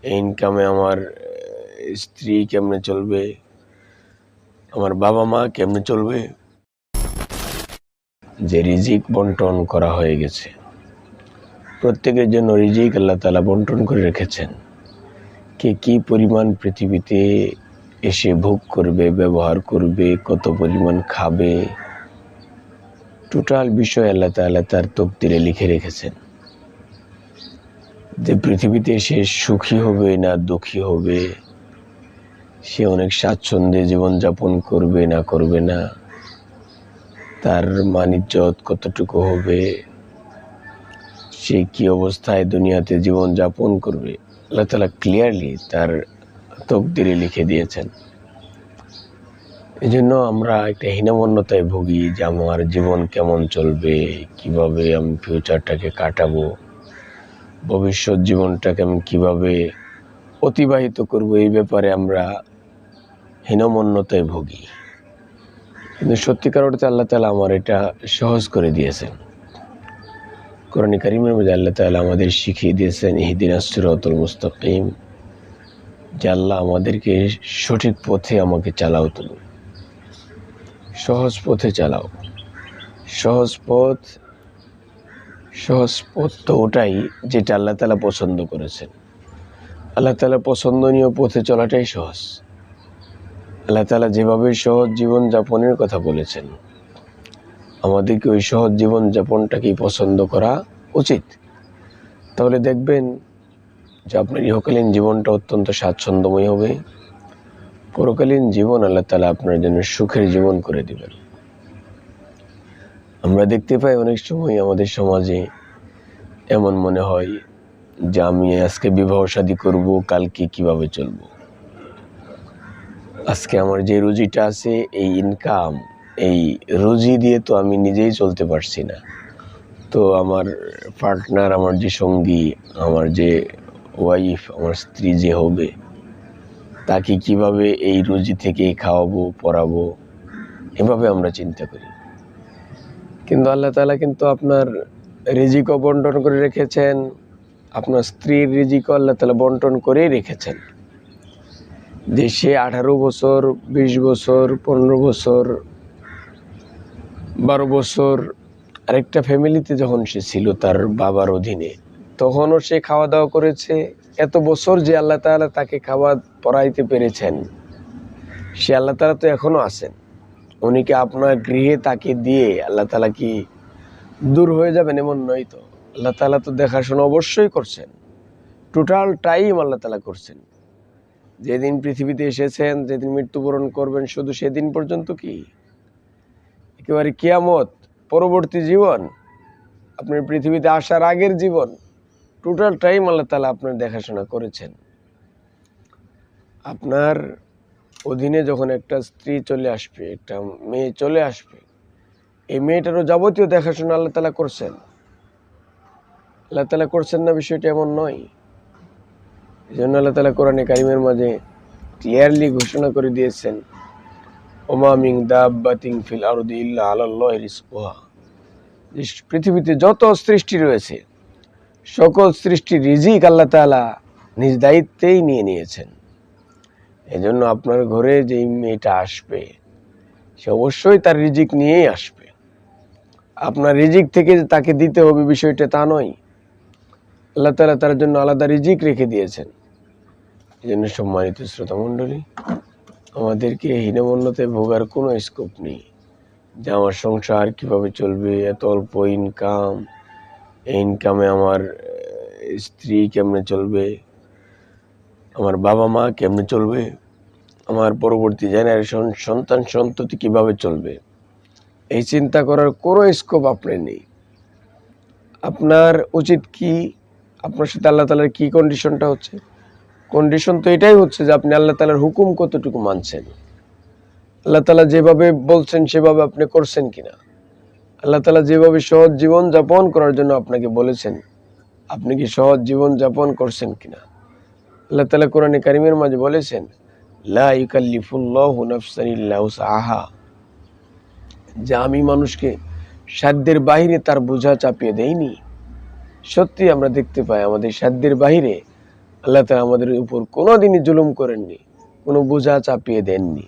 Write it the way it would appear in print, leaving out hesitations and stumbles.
এই ইনকামে আমার স্ত্রী কেমনে চলবে, আমার বাবা মা কেমনে চলবে। যে রিজিক বন্টন করা হয়ে গেছে, প্রত্যেকের জন্য রিজিক আল্লাহ তাআলা বন্টন করে রেখেছেন। কে কি পরিমাণ পৃথিবীতে এসে ভোগ করবে, ব্যবহার করবে, কত পরিমাণ খাবে, টোটাল বিষয় আল্লাহ তাআলা তার তকদিরে লিখে রেখেছেন। যে পৃথিবীতে সে সুখী হবে না দুঃখী হবে, সে অনেক স্বাচ্ছন্দ্যে জীবনযাপন করবে না করবে না, তার মান-ইজ্জত কতটুকু হবে, সে কি অবস্থায় দুনিয়াতে জীবনযাপন করবে, আল্লাহ তাআলা ক্লিয়ারলি তার তকদিরে লিখে দিয়েছেন। এই জন্য আমরা একটা হীনমন্যতায় ভুগি যে আমার জীবন কেমন চলবে, কিভাবে আমি ফিউচারটাকে কাটাবো, ভবিষ্যৎ জীবনটাকে আমি কিভাবে অতিবাহিত করব, এই ব্যাপারে আমরা হীনমন্যতায় ভুগি। কিন্তু সত্যিকার অর্থে আল্লাহ তাআলা আমার এটা সহজ করে দিয়েছেন। কোরআন কারীমের মধ্যে আল্লাহ তাআলা আমাদের শিখিয়ে দিয়েছেন ইহদিনাস সিরাতাল মুস্তাকিম, যে আল্লাহ আমাদেরকে সঠিক পথে আমাকে চালাও, তুমি সহজ পথে চালাও। সহজ পথ তো ওটাই যেটা আল্লাহ তাআলা পছন্দ করেছেন। আল্লাহ তাআলা পছন্দনীয় পথে চলাটাই সহজ। আল্লাহ তাআলা যেভাবে সহজ জীবন যাপনের কথা বলেছেন, আমাদেরকে ওই সহজ জীবন যাপনটাকেই পছন্দ করা উচিত। তাহলে দেখবেন যে আপনার ইহকালীন জীবনটা অত্যন্ত স্বাচ্ছন্দ্যময় হবে, পরকালীন জীবন আল্লাহ তাআলা আপনার জন্য সুখের জীবন করে দিবেন। আমরা দেখতে পাই অনেক সময় আমাদের সমাজে এমন মনে হয় যে আমি আজকে বিবাহ শাদী করব, কালকে কিভাবে চলব। আজকে আমার যে রুজিটা আছে, এই ইনকাম, এই রুজি দিয়ে তো আমি নিজেই চলতে পারছি না, তো আমার পার্টনার, আমার যে সঙ্গী, আমার যে ওয়াইফ, আমার স্ত্রী যে হবে, তাকে কিভাবে এই রুজি থেকে খাওয়াবো, পরাবো, এভাবে আমরা চিন্তা করি। কিন্তু আল্লাহ তাআলা কিন্তু আপনার রিজিকও বন্টন করে রেখেছেন, আপনার স্ত্রীর রিজিকও আল্লাহ তাআলা বন্টন করেই রেখেছেন। যে সে 18 বছর, 20 বছর, 15 বছর, 12 বছর আরেকটা ফ্যামিলিতে যখন সে ছিল তার বাবার অধীনে, তখনও সে খাওয়া দাওয়া করেছে। এত বছর যে আল্লাহ তাআলা তাকে খাওয়া পরাইতে পেরেছেন, সে আল্লাহ তাআলা তো এখনও আছেন। উনি কি আপনার গৃহে তাকে দিয়ে আল্লাহ তাআলা কি দূর হয়ে যাবেন? এমন নয় তো। আল্লাহ তাআলা তো দেখাশোনা অবশ্যই করছেন, টোটাল টাইম আল্লাহ তাআলা করছেন। যেদিন পৃথিবীতে এসেছেন, যেদিন মৃত্যুবরণ করবেন, শুধু সেদিন পর্যন্ত কি একেবারে কিয়ামত পরবর্তী জীবন, আপনার পৃথিবীতে আসার আগের জীবন, টোটাল টাইম আল্লাহ তাআলা আপনার দেখাশোনা করেছেন। আপনার অধীনে যখন একটা স্ত্রী চলে আসবে, একটা মেয়ে চলে আসবে, এই মেয়েটারও যাবতীয় দেখাশোনা আল্লাহ তাআলা করছেন। আল্লাহ তাআলা করছেন না বিষয়টা এমন নয়। এই জন্য আল্লাহ তাআলা কোরআনে কারিমের মাঝে ক্লিয়ারলি ঘোষণা করে দিয়েছেন, ওমা মিন দাব্বাতিন ফিল আরদি ইল্লা আলাল্লাহি রিজকুহা। পৃথিবীতে যত সৃষ্টি রয়েছে, সকল সৃষ্টির রিজিক আল্লাহ তাআলা নিজ দায়িত্বেই নিয়ে নিয়েছেন। এই জন্য আপনার ঘরে যেই মেয়েটা আসবে, সে অবশ্যই তার রিজিক নিয়েই আসবে। আপনার রিজিক থেকে তাকে দিতে হবে বিষয়টা তা নয়। আল্লাহ তাআলা তার জন্য আলাদা রিজিক রেখে দিয়েছেন। এই জন্য সম্মানিত শ্রোতা মণ্ডলী, আমাদেরকে হীনমন্যতায় ভোগার কোনো স্কোপ নেই যে আমার সংসার কিভাবে চলবে, এত অল্প ইনকাম, এই ইনকামে আমার স্ত্রী কেমনে চলবে, আমার বাবা মা কেমনে চলবে, আমার পরবর্তী জেনারেশন, সন্তান সন্ততি কিভাবে চলবে। এই চিন্তা করার কোনো স্কোপ আপনার নেই। আপনার উচিত কি, আপনার সাথে আল্লাহ তাআলার কি কন্ডিশনটা হচ্ছে? কন্ডিশন তো এটাই হচ্ছে যে আপনি আল্লাহ তাআলার হুকুম কতটুকু মানছেন, আল্লাহ তাআলা যেভাবে বলছেন সেভাবে আপনি করছেন কিনা, আল্লাহ তাআলা যেভাবে সহজ জীবন যাপন করার জন্য আপনাকে বলেছেন, আপনি কি সহজ জীবন যাপন করছেন কিনা। আল্লাহ তাআলা কোরআনে কারিমের মাঝে বলেছেন, লা ইউকাল্লিফুল্লাহু নাফসান ইল্লা উসআহা, যে আমি মানুষকে সাধ্যের বাহিরে তার বোঝা চাপিয়ে দেইনি। সত্যি আমরা দেখতে পাই আমাদের সাধ্যের বাহিরে আল্লাহ তাআলা আমাদের উপর কোনোদিনই জুলুম করেননি, কোনো বোঝা চাপিয়ে দেননি।